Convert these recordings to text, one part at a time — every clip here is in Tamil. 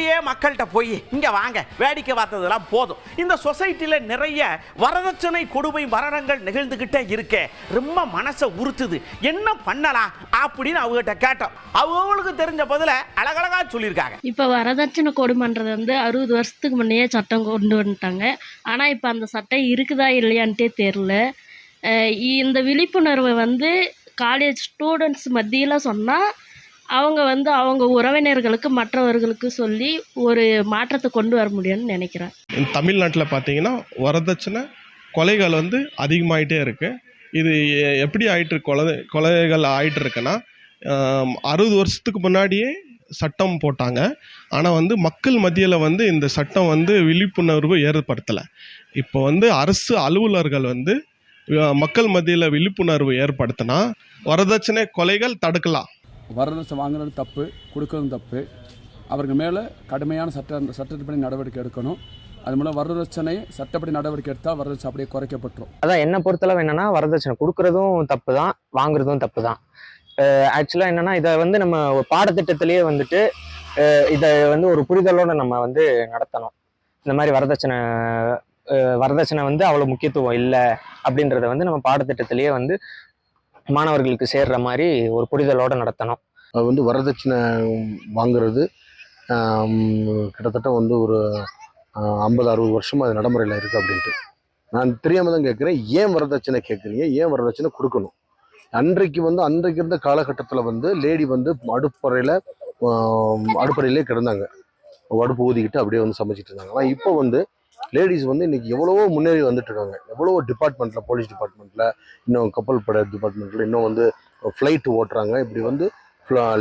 அப்படியே மக்கள்கிட்ட போய் இங்கே வாங்க வேடிக்கை பார்த்ததெல்லாம் போதும், இந்த சொசைட்டியில் நிறைய வரதட்சணை கொடுமை மரணங்கள் நிகழ்ந்துக்கிட்டே இருக்கே, ரொம்ப மனசை உறுத்துது, என்ன பண்ணலாம் அப்படின்னு அவங்ககிட்ட கேட்டோம். அவங்களுக்கு தெரிஞ்ச பதில அழகழகா சொல்லியிருக்காங்க. இப்போ வரதட்சணை கொடுமைன்றது 60 வருஷத்துக்கு முன்னையே சட்டம் கொண்டு வந்துட்டாங்க. ஆனால் இப்போ அந்த சட்டம் இருக்குதா இல்லையான்ட்டே தெரில. இந்த விழிப்புணர்வை காலேஜ் ஸ்டூடெண்ட்ஸ் மத்தியில் சொன்னால் அவங்க அவங்க உறவினர்களுக்கு மற்றவர்களுக்கு சொல்லி ஒரு மாற்றத்தை கொண்டு வர முடியும்னு நினைக்கிறேன். தமிழ்நாட்டில் பார்த்தீங்கன்னா வரதட்சணை கொலைகள் அதிகமாகிட்டே இருக்குது. இது எப்படி கொலைகள் ஆகிட்டு இருக்குன்னா 60 வருஷத்துக்கு முன்னாடியே சட்டம் போட்டாங்க. ஆனால் மக்கள் மத்தியில் இந்த சட்டம் விழிப்புணர்வு ஏற்படுத்தலை. இப்போ அரசு அலுவலர்கள் மக்கள் மத்தியில் விழிப்புணர்வு ஏற்படுத்தினா வரதட்சணை கொலைகள் தடுக்கலாம். வரதட்சணை வாங்குறது தப்பு, கொடுக்கறதும் தப்பு. அவருக்கு மேலே கடுமையான சட்டப்படி நடவடிக்கை எடுக்கணும். அது மூலம் வரதட்சணை சட்டப்படி நடவடிக்கை எடுத்தால் வரதட்சணை அப்படியே குறைக்கப்பட்டுரும். அதான் என்னை பொறுத்தளவு என்னன்னா, வரதட்சணை கொடுக்கறதும் தப்பு தான், வாங்குறதும் தப்பு தான். ஆக்சுவலாக என்னன்னா, இதை நம்ம பாடத்திட்டத்திலேயே இதை ஒரு புரிதலோட நம்ம நடத்தணும். இந்த மாதிரி வரதட்சணை அவ்வளோ முக்கியத்துவம் இல்லை அப்படின்றத நம்ம பாடத்திட்டத்திலேயே மாணவர்களுக்கு சேர்ற மாதிரி ஒரு புரிதலோட நடத்தணும். அது வரதட்சணை வாங்குறது கிட்டத்தட்ட ஒரு 50-60 வருஷமா அது நடைமுறையில் இருக்குது அப்படின்ட்டு. நான் தெரியாமல் தான் கேட்குறேன், ஏன் வரதட்சணை கேட்குறீங்க, ஏன் வரதட்சணை கொடுக்கணும்? அன்றைக்கு இருந்த காலகட்டத்தில் லேடி அடுப்பறையிலே கிடந்தாங்க, அடுப்பு ஊதிக்கிட்டு அப்படியே சமைச்சிட்டு இருந்தாங்க. ஆனால் இப்போ லேடிஸ் இன்னைக்கு எவ்வளவோ முன்னேறி வந்துட்டு இருக்காங்க. எவ்வளவோ டிபார்ட்மெண்ட்டில், போலீஸ் டிபார்ட்மெண்ட்டில், இன்னும் கப்பல் படை டிபார்ட்மெண்ட்டில், இன்னும் ஃப்ளைட்டு ஓட்டுறாங்க. இப்படி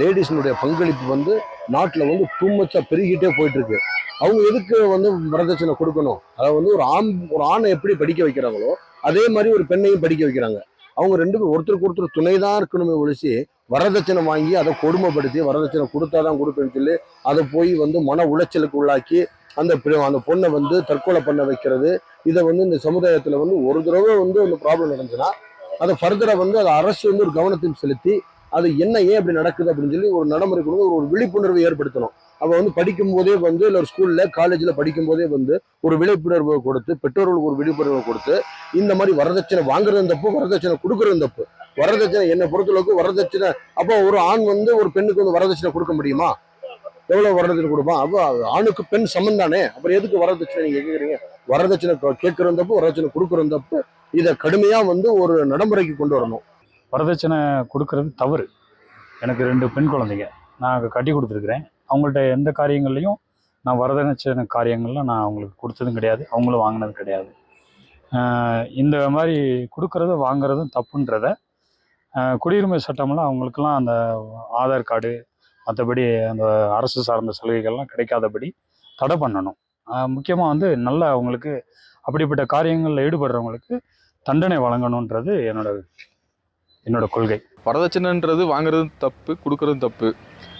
லேடிஸினுடைய பங்களிப்பு நாட்டில் டூ மச்சாக பெருகிட்டே போயிட்டுருக்கு. அவங்க எதுக்கு வரதட்சணை கொடுக்கணும்? அதாவது ஒரு ஆணை எப்படி படிக்க வைக்கிறாங்களோ அதே மாதிரி ஒரு பெண்ணையும் படிக்க வைக்கிறாங்க. அவங்க ரெண்டு பேரும் ஒருத்தருக்கு ஒருத்தர் துணை தான் இருக்கணுமே ஒழிச்சு வரதட்சணை வாங்கி அதை கொடுமைப்படுத்தி வரதட்சணை கொடுத்தாதான் கொடுப்பேன்னு சொல்லி அதை போய் மன உளைச்சலுக்கு உள்ளாக்கி அந்த பொண்ணை தற்கொலை பண்ண வைக்கிறது. இதை இந்த சமுதாயத்தில் ஒரு தடவை ஒரு ப்ராப்ளம் நடந்துச்சுன்னா அதை ஃபர்தராக அதை அரசு ஒரு கவனத்தையும் செலுத்தி அது என்ன ஏன் அப்படி நடக்குது அப்படின்னு சொல்லி ஒரு நடைமுறை கொண்டு ஒரு விழிப்புணர்வு ஏற்படுத்தணும். அவள் படிக்கும் போதே இல்லை ஒரு ஸ்கூலில் காலேஜில் படிக்கும் போதே ஒரு விழிப்புணர்வை கொடுத்து, பெற்றோர்களுக்கு ஒரு விழிப்புணர்வை கொடுத்து, இந்த மாதிரி வரதட்சணை வாங்குறதும் தப்பு, வரதட்சணை கொடுக்குறதும் தப்பு. வரதட்சணை என்னை பொறுத்தளவுக்கு வரதட்சணை அப்போ ஒரு ஆண் ஒரு பெண்ணுக்கு வரதட்சணை கொடுக்க முடியுமா? எவ்வளவு வரதட்சணை கொடுப்பான்? அப்போ ஆணுக்கு பெண் சமம் தானே, அப்புறம் எதுக்கு வரதட்சணை நீங்க கேட்குறீங்க? வரதட்சணை கேட்கறது தப்பு, வரதட்சணை கொடுக்கறது தப்பு. இதை கடுமையா ஒரு நடைமுறைக்கு கொண்டு வரணும். வரதட்சணை கொடுக்கறது தவறு. எனக்கு 2 பெண் குழந்தைங்க நான் கட்டி கொடுத்துருக்குறேன். அவங்கள்ட்ட எந்த காரியங்கள்லையும் நான் வரதட்சணை காரியங்கள்லாம் நான் அவங்களுக்கு கொடுத்ததும் கிடையாது, அவங்களும் வாங்கினது கிடையாது. இந்த மாதிரி கொடுக்கறதும் வாங்குறதும் தப்புன்றத குடியுரிமை சட்டமெல்லாம் அவங்களுக்கெல்லாம் அந்த ஆதார் கார்டு மற்றபடி அந்த அரசு சார்ந்த சலுகைகள்லாம் கிடைக்காதபடி தடை பண்ணணும். முக்கியமாக நல்லா அவங்களுக்கு அப்படிப்பட்ட காரியங்களில் ஈடுபடுறவங்களுக்கு தண்டனை வழங்கணுன்றது என்னோட கொள்கை. வரதட்சணைன்றது வாங்குறதும் தப்பு, கொடுக்கறதும் தப்பு.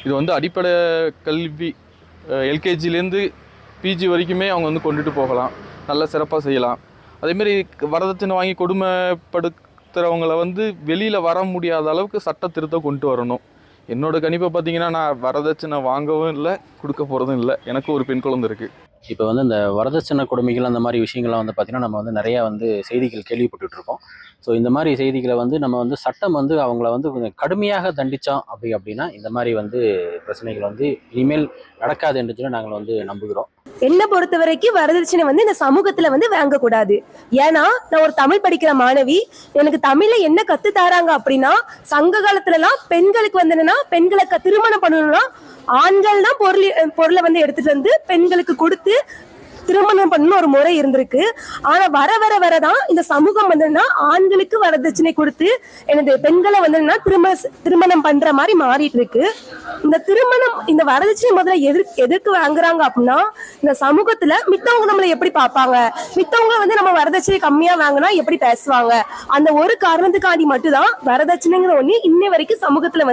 இது அடிப்படை கல்வி எல்கேஜிலேருந்து பிஜி வரைக்குமே அவங்க கொண்டுட்டு போகலாம், நல்லா சிறப்பாக செய்யலாம். அதேமாரி வரதட்சணை வாங்கி கொடுமைப்படுத்துகிறவங்கள வெளியில் வர முடியாத அளவுக்கு சட்ட திருத்தம் கொண்டு வரணும். என்னோட கணிப்பை பார்த்தீங்கன்னா நான் வரதட்சணை வாங்கவும் இல்லை, கொடுக்க போகிறதும் இல்லை. எனக்கு ஒரு பெண் குழந்தை இருக்குது. இப்போ இந்த வரதட்சணை கொடுமைகள் அந்த மாதிரி விஷயங்கள்லாம் பார்த்திங்கன்னா நம்ம நிறையா செய்திகள் கேள்விப்பட்டுருக்கோம். ஸோ இந்த மாதிரி செய்திகளை நம்ம சட்டம் அவங்கள கொஞ்சம் கடுமையாக தண்டித்தோம் அப்படின்னா இந்த மாதிரி பிரச்சனைகள் இனிமேல் நடக்காது என்று சொல்லி நாங்கள் நம்புகிறோம். என்ன பொறுத்த வரைக்கும் வரதட்சணை இந்த சமூகத்துல வாங்கக்கூடாது. ஏன்னா நான் ஒரு தமிழ் படிக்கிற மாணவி, எனக்கு தமிழ்ல என்ன கத்து தராங்க அப்படின்னா, சங்க காலத்துல எல்லாம் பெண்களுக்கு என்னன்னா, பெண்களை திருமணம் பண்ணணும்னா ஆண்கள் தான் பொருளை எடுத்துட்டு பெண்களுக்கு கொடுத்து திருமணம் பண்ணணும் ஒரு முறை இருந்திருக்கு. ஆனா வர வர வரதான் இந்த சமூகம் ஆண்களுக்கு வரதட்சணை கொடுத்து எனது பெண்களை திருமணம் பண்ற மாதிரி மாறிட்டு இருக்கு. இந்த வரதட்சணை முதல்ல எதற்கு வாங்குறாங்க அப்படின்னா, இந்த சமூகத்துல மித்தவங்க நம்மளை எப்படி பார்ப்பாங்க, மித்தவங்க நம்ம வரதட்சணை கம்மியா வாங்கினா எப்படி பேசுவாங்க, அந்த ஒரு காரணத்துக்காண்டி மட்டும்தான் வரதட்சணைங்கிற ஒண்ணு இன்னை வரைக்கும் சமூகத்துல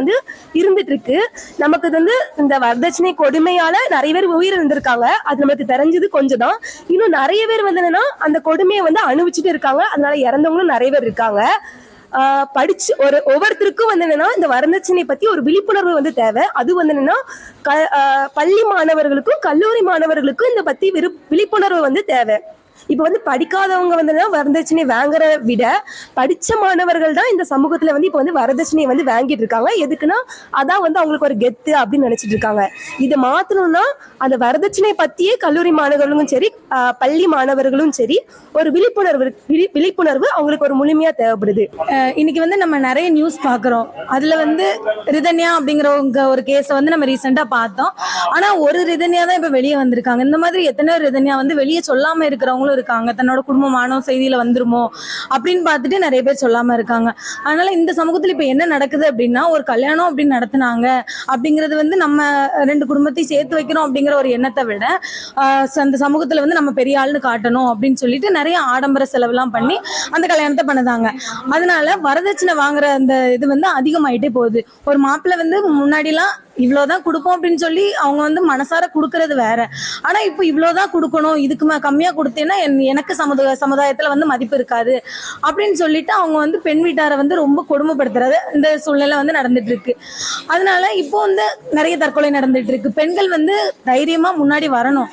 இருந்துட்டு இருக்கு. நமக்கு இந்த வரதட்சணை கொடுமையால நிறைய பேர் உயிர் இருந்திருக்காங்க, அது நமக்கு தெரிஞ்சது கொஞ்சம் தான். இன்னும் நிறைய பேர் என்னன்னா அந்த கொடுமையை அனுபவிச்சுட்டு இருக்காங்க, அதனால இறந்தவங்களும் நிறைய பேர் இருக்காங்க. படிச்சு ஒவ்வொருத்தருக்கும் வந்து என்னன்னா இந்த வரதட்சணை பத்தி ஒரு விழிப்புணர்வு வந்து தேவை. அது வந்து என்னன்னா பள்ளி மாணவர்களுக்கும் கல்லூரி மாணவர்களுக்கும் இந்த பத்தி விழிப்புணர்வு வந்து தேவை. இப்ப வந்து படிக்காதவங்க வந்து வரதட்சணை வாங்குற விட படிச்ச மாணவர்கள் தான் இந்த சமூகத்துல வந்து இப்ப வந்து வரதட்சணையை வந்து வாங்கிட்டு இருக்காங்க. எதுக்குன்னா அதான் வந்து அவங்களுக்கு ஒரு கெத்து அப்படின்னு நினைச்சிட்டு இருக்காங்க. இதை மாத்தணும்னா அந்த வரதட்சணை பத்தியே கல்லூரி மாணவர்களும் சரி பள்ளி மாணவர்களும் சரி ஒரு விழிப்புணர்வு அவங்களுக்கு ஒரு முழுமையா தேவைப்படுது. இன்னைக்கு வந்து நம்ம நிறைய நியூஸ் பாக்குறோம். அதுல வந்து ரிதன்யா அப்படிங்கிறவங்க ஒரு கேஸை வந்து நம்ம ரீசெண்டா பார்த்தோம். ஆனா ஒரு ரிதன்யா தான் இப்ப வெளியே வந்திருக்காங்க. இந்த மாதிரி எத்தனையோ ரிதன்யா வந்து வெளியே சொல்லாம இருக்கிறவங்களும் இருக்காங்க. தன்னோட குடும்பமான செய்தியில வந்துருமோ அப்படின்னு பார்த்துட்டு நிறைய பேர் சொல்லாம இருக்காங்க. அதனால இந்த சமூகத்துல இப்ப என்ன நடக்குது அப்படின்னா ஒரு கல்யாணம் அப்படின்னு நடத்தினாங்க அப்படிங்கிறது வந்து நம்ம ரெண்டு குடும்பத்தையும் சேர்த்து வைக்கிறோம் அப்படிங்கிற ஒரு எண்ணத்தை விட அந்த சமூகத்துல வந்து நம்ம பெரிய ஆள்னு காட்டணும் அப்படின்னு சொல்லிட்டு நிறைய ஆடம்பர செலவுலாம் பண்ணி அந்த கல்யாணத்தை பண்ணுதாங்க. அதனால வரதட்சணை வாங்குற அந்த இது வந்து அதிகமாயிட்டே போகுது. ஒரு மாப்பிள்ளை வந்து முன்னாடிலாம் இவ்வளவுதான் கொடுப்போம் அப்படின்னு சொல்லி அவங்க வந்து மனசார கொடுக்கறது வேற. ஆனா இப்போ இவ்வளவுதான் கொடுக்கணும், இதுக்கு கம்மியா கொடுத்தேன்னா எனக்கு சமுதாயத்துல வந்து மதிப்பு இருக்காது அப்படின்னு சொல்லிட்டு அவங்க வந்து பெண் வீட்டாரை வந்து ரொம்ப கொடுமைப்படுத்துறது இந்த சூழ்நிலை வந்து நடந்துட்டு இருக்கு. அதனால இப்போ வந்து நிறைய தற்கொலை நடந்துட்டு இருக்கு. பெண்கள் வந்து தைரியமா முன்னாடி வரணும்.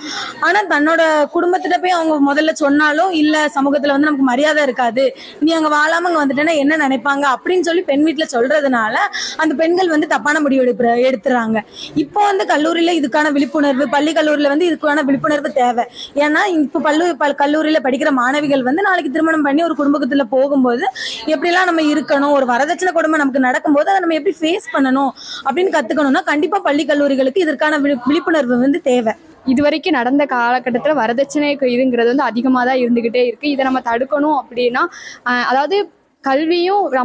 ஆனா தன்னோட குடும்பத்திட்ட போய் அவங்க முதல்ல சொன்னாலும் இல்ல சமூகத்துல வந்து நமக்கு மரியாதை இருக்காது, நீ அங்க வாழாம அங்க வந்துட்டேன்னா என்ன நினைப்பாங்க அப்படின்னு சொல்லி பெண் வீட்டுல சொல்றதுனால அந்த பெண்கள் வந்து தப்பான முடிவு எடுத்துறாங்க. இப்போ வந்து கல்லூரியில இதுக்கான விழிப்புணர்வு, பள்ளி கல்லூரியில வந்து இதுக்கான விழிப்புணர்வு தேவை. ஏன்னா இப்ப கல்லூரியில படிக்கிற மாணவிகள் வந்து நாளைக்கு திருமணம் பண்ணி ஒரு குடும்பத்துல போகும்போது எப்படிலாம் நம்ம இருக்கணும், ஒரு வரதட்சணை கொடுமை நமக்கு நடக்கும்போது அதை நம்ம எப்படி ஃபேஸ் பண்ணணும் அப்படின்னு கத்துக்கணும்னா கண்டிப்பா பள்ளி கல்லூரிகளுக்கு இதற்கான விழிப்புணர்வு வந்து தேவை. இது வரைக்கும் நடந்த காலகட்டத்தில் வரதட்சணை இதுங்கிறது வந்து அதிகமாக தான் இருந்துக்கிட்டே இருக்குது. இதை நம்ம தடுக்கணும் அப்படின்னா அதாவது கல்வியும்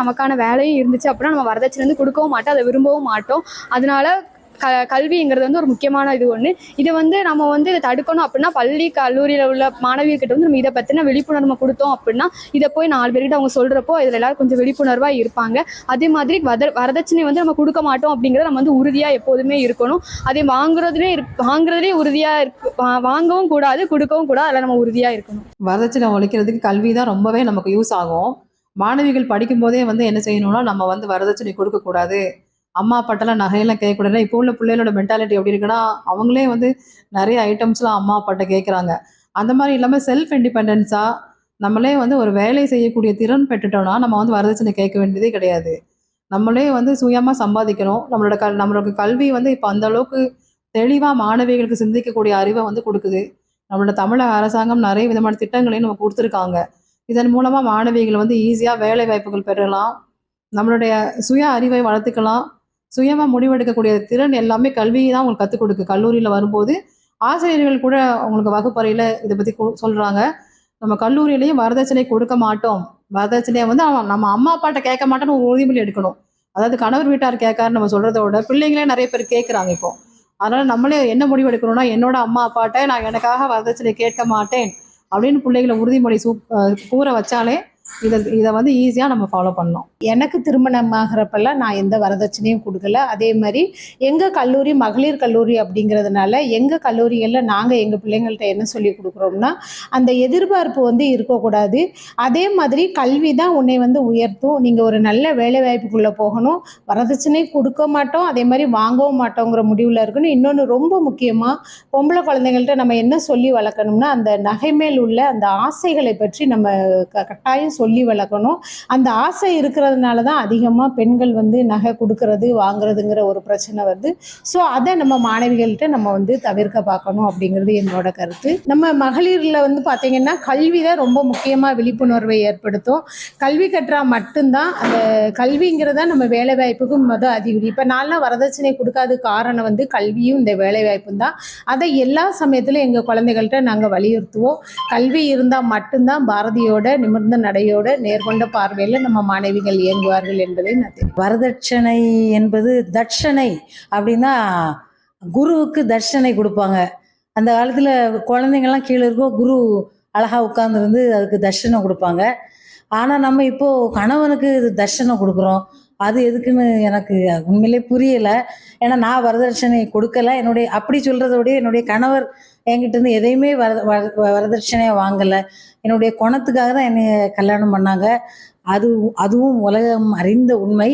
நமக்கான வேலையும் இருந்துச்சு அப்படின்னா நம்ம வரதட்சணை வந்து கொடுக்கவும் மாட்டோம், அதை விரும்பவும் மாட்டோம். அதனால கல்விங்கிறது வந்து ஒரு முக்கியமான இது ஒன்று. இதை வந்து நம்ம வந்து இதை தடுக்கணும் அப்படின்னா பள்ளி கல்லூரியில் உள்ள மாணவியர்கிட்ட வந்து நம்ம இதை பற்றின விழிப்புணர்வு கொடுத்தோம் அப்படின்னா இதை போய் 4 பேர்கிட்ட அவங்க சொல்கிறப்போ இதில் எல்லாரும் கொஞ்சம் விழிப்புணர்வாக இருப்பாங்க. அதே மாதிரி வரதட்சணை வந்து நம்ம கொடுக்க மாட்டோம் அப்படிங்கிறத நம்ம வந்து உறுதியாக எப்போதுமே இருக்கணும். அதே வாங்குறதுலேயே உறுதியாக வாங்கவும் கூடாது, கொடுக்கவும் கூடாது, அதில் நம்ம உறுதியாக இருக்கணும். வரதட்சணை ஒழிக்கிறதுக்கு கல்வி தான் ரொம்பவே நமக்கு யூஸ் ஆகும். மாணவிகள் படிக்கும் போதே வந்து என்ன செய்யணும்னா நம்ம வந்து வரதட்சணை கொடுக்கக்கூடாது, அம்மா அப்பாட்டெல்லாம் நகையெல்லாம் கேட்கக்கூடாது. இப்போ உள்ள பிள்ளைகளோட மென்டாலிட்டி எப்படி இருக்குன்னா அவங்களே வந்து நிறைய ஐட்டம்ஸ்லாம் அம்மா அப்பாட்ட கேட்குறாங்க. அந்த மாதிரி இல்லாமல் செல்ஃப் இண்டிபெண்டன்ஸாக நம்மளே வந்து ஒரு வேலை செய்யக்கூடிய திறன் பெற்றுட்டோம்னா நம்ம வந்து வரதட்சணை கேட்க வேண்டியதே கிடையாது. நம்மளே வந்து சுயமாக சம்பாதிக்கணும். நம்மளோட கல்வி வந்து இப்போ அந்த அளவுக்கு தெளிவாக மாணவிகளுக்கு சிந்திக்கக்கூடிய அறிவை வந்து கொடுக்குது. நம்மளோட தமிழக அரசாங்கம் நிறைய விதமான திட்டங்களையும் நம்ம கொடுத்துருக்காங்க. இதன் மூலமாக மாணவிகள் வந்து ஈஸியாக வேலை வாய்ப்புகள் பெறலாம், நம்மளுடைய சுய அறிவை வளர்த்துக்கலாம், சுயமாக முடிவெடுக்கக்கூடிய திறன் எல்லாமே கல்வியை தான் உங்களுக்கு கற்றுக் கொடுக்கு. கல்லூரியில் வரும்போது ஆசிரியர்கள் கூட உங்களுக்கு வகுப்பறையில் இதை பற்றி சொல்கிறாங்க. நம்ம கல்லூரியிலையும் வரதட்சணை கொடுக்க மாட்டோம், வரதட்சணையை வந்து நம்ம அம்மா அப்பாட்ட கேட்க மாட்டோம்னு ஒரு உறுதிமொழி எடுக்கணும். அதாவது கணவர் வீட்டார் கேட்காருன்னு நம்ம சொல்கிறத விட பிள்ளைங்களே நிறைய பேர் கேட்குறாங்க இப்போ. அதனால் நம்மளே என்ன முடிவு எடுக்கணும்னா என்னோட அம்மா அப்பாட்ட நான் எனக்காக வரதட்சணை கேட்க மாட்டேன் அப்படின்னு பிள்ளைகளை உறுதிமொழி கூற வச்சாலே இதை வந்து ஈஸியாக நம்ம ஃபாலோ பண்ணோம். எனக்கு திருமணம் ஆகிறப்பெல்லாம் நான் எந்த வரதட்சணையும் கொடுக்கல. அதே மாதிரி எங்கள் கல்லூரி மகளிர் கல்லூரி அப்படிங்கிறதுனால எங்கள் கல்லூரிகளில் நாங்கள் எங்கள் பிள்ளைங்கள்ட்ட என்ன சொல்லி கொடுக்குறோம்னா அந்த எதிர்பார்ப்பு வந்து இருக்கக்கூடாது. அதே மாதிரி கல்வி தான் உன்னை வந்து உயர்த்தும், நீங்கள் ஒரு நல்ல வேலை வாய்ப்புக்குள்ளே போகணும், வரதட்சணை கொடுக்க மாட்டோம் அதே மாதிரி வாங்கவும் மாட்டோங்கிற முடிவில் இருக்கணும். இன்னொன்று ரொம்ப முக்கியமாக பொம்பளை குழந்தைங்கள்ட்ட நம்ம என்ன சொல்லி வளர்க்கணும்னா அந்த நகை மேல் உள்ள அந்த ஆசைகளை பற்றி நம்ம கட்டாயம் சொல்லி வளர்க்கணும். அந்த ஆசை இருக்கிறதுனால தான் அதிகமாக பெண்கள் வந்து நகை கொடுக்கறது வாங்குறதுங்கிற ஒரு பிரச்சனை வருது. ஸோ அதை நம்ம மாணவிகள்கிட்ட நம்ம வந்து தவிர்க்க பார்க்கணும் அப்படிங்கிறது என்னோட கருத்து. நம்ம மகளிரில் வந்து பார்த்திங்கன்னா கல்வி தான் ரொம்ப முக்கியமாக விழிப்புணர்வை ஏற்படுத்தும். கல்வி கற்றா மட்டும்தான் அந்த கல்விங்கிறத நம்ம வேலைவாய்ப்புக்கும் அதிகரி. இப்போ நான்லாம் வரதட்சணை கொடுக்காத காரணம் வந்து கல்வியும் இந்த வேலைவாய்ப்பும் தான். அதை எல்லா சமயத்திலும் எங்கள் குழந்தைகள்கிட்ட நாங்கள் வலியுறுத்துவோம். கல்வி இருந்தால் மட்டும்தான் பாரதியோட நிமிர்ந்த நடையோட நேர்கொண்ட பார்வையில் நம்ம மாணவிகள் இயங்குவார்கள் என்பதை நான் தெரியும். வரதட்சணை என்பது தட்சணை அப்படின்னா குருவுக்கு தட்சணை கொடுப்பாங்க. அந்த காலத்தில் குழந்தைங்கள்லாம் கீழே இருக்கும், குரு அழகாக உட்காந்துருந்து அதுக்கு தட்சணை கொடுப்பாங்க. ஆனால் நம்ம இப்போது கணவனுக்கு தட்சணை கொடுக்குறோம். அது எதுக்குன்னு எனக்கு உண்மையிலே புரியலை. ஏன்னா நான் வரதட்சணை கொடுக்கல. அப்படி சொல்கிறத விட என்னுடைய கணவர் என்கிட்டருந்து எதையுமே வரதட்சணையாக வாங்கலை. என்னுடைய குணத்துக்காக தான் என்னை கல்யாணம் பண்ணாங்க. அதுவும் உலகம் அறிந்த உண்மை.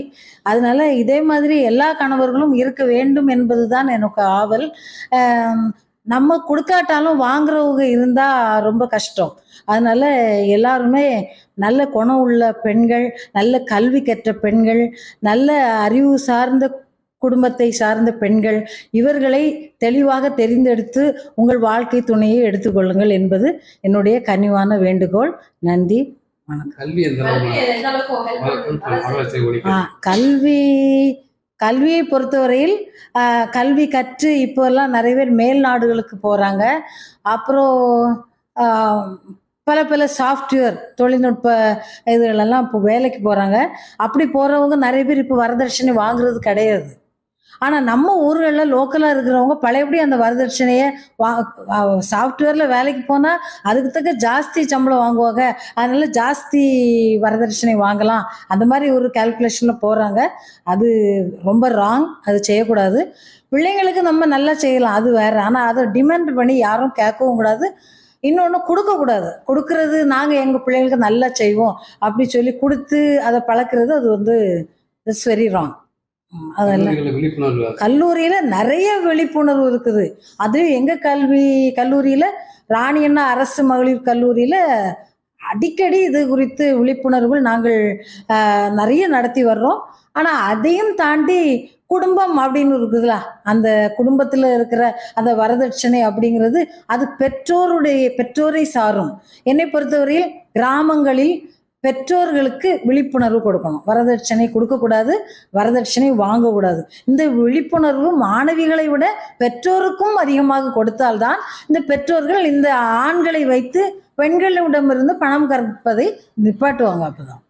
அதனால இதே மாதிரி எல்லா கணவர்களும் இருக்க வேண்டும் என்பது தான் எனக்கு ஆவல். நம்ம கொடுக்காட்டாலும் வாங்குறவங்க இருந்தால் ரொம்ப கஷ்டம். அதனால எல்லாருமே நல்ல குணம் உள்ள பெண்கள், நல்ல கல்வி கற்ற பெண்கள், நல்ல அறிவு சார்ந்த குடும்பத்தை சார்ந்த பெண்கள், இவர்களை தெளிவாக தெரிந்தெடுத்து உங்கள் வாழ்க்கை துணையை எடுத்துக்கொள்ளுங்கள் என்பது என்னுடைய கனிவான வேண்டுகோள். நன்றி, கல்வியை பொறுத்தவரையில் கல்வி கற்று இப்போல்லாம் நிறைய பேர் மேல் நாடுகளுக்கு போகிறாங்க. அப்புறம் பல சாஃப்ட்வேர் தொழில்நுட்ப இதுகளெல்லாம் இப்போ வேலைக்கு போகிறாங்க. அப்படி போகிறவங்க நிறைய பேர் இப்போ வரதட்சணை வாங்குறது கிடையாது. ஆனால் நம்ம ஊர்களில் லோக்கலாக இருக்கிறவங்க பழையபடி அந்த வரதட்சணையை சாஃப்ட்வேரில் வேலைக்கு போனால் அதுக்கு தக்க ஜாஸ்தி சம்பளம் வாங்குவாங்க, அதனால ஜாஸ்தி வரதட்சணை வாங்கலாம், அந்த மாதிரி ஒரு கால்குலேஷனில் போகிறாங்க. அது ரொம்ப ராங், அது செய்யக்கூடாது. பிள்ளைங்களுக்கு நம்ம நல்லா செய்யலாம், அது வேறு. ஆனால் அதை டிமாண்ட் பண்ணி யாரும் கேட்கவும் கூடாது. இன்னொன்று கொடுக்கக்கூடாது. கொடுக்கறது நாங்கள் எங்கள் பிள்ளைங்களுக்கு நல்லா செய்வோம் அப்படி சொல்லி கொடுத்து அதை பழக்கிறது, அது வந்து இட்ஸ் வெரி ராங். அதெல்லாம் கல்லூரியில் நிறைய விழிப்புணர்வு இருக்குது. அது எங்கள் கல்லூரியில் ராணி அண்ணா அரசு மகளிர் கல்லூரியில் அடிக்கடி இது குறித்து விழிப்புணர்வுகள் நாங்கள் நிறைய நடத்தி வர்றோம். ஆனால் அதையும் தாண்டி குடும்பம் அப்படின்னு இருக்குதுல, அந்த குடும்பத்தில் இருக்கிற அந்த வரதட்சணை அப்படிங்கிறது அது பெற்றோரை சாரும். என்னை பொறுத்தவரையில் கிராமங்களில் பெற்றோர்களுக்கு விழிப்புணர்வு கொடுக்கணும். வரதட்சணை கொடுக்கக்கூடாது, வரதட்சணை வாங்கக்கூடாது. இந்த விழிப்புணர்வு மாணவிகளை விட பெற்றோருக்கும் அதிகமாக கொடுத்தால்தான் இந்த பெற்றோர்கள் இந்த ஆண்களை வைத்து பெண்களிடமிருந்து பணம் கற்பதை நிப்பாட்டுவாங்க. அப்போதான்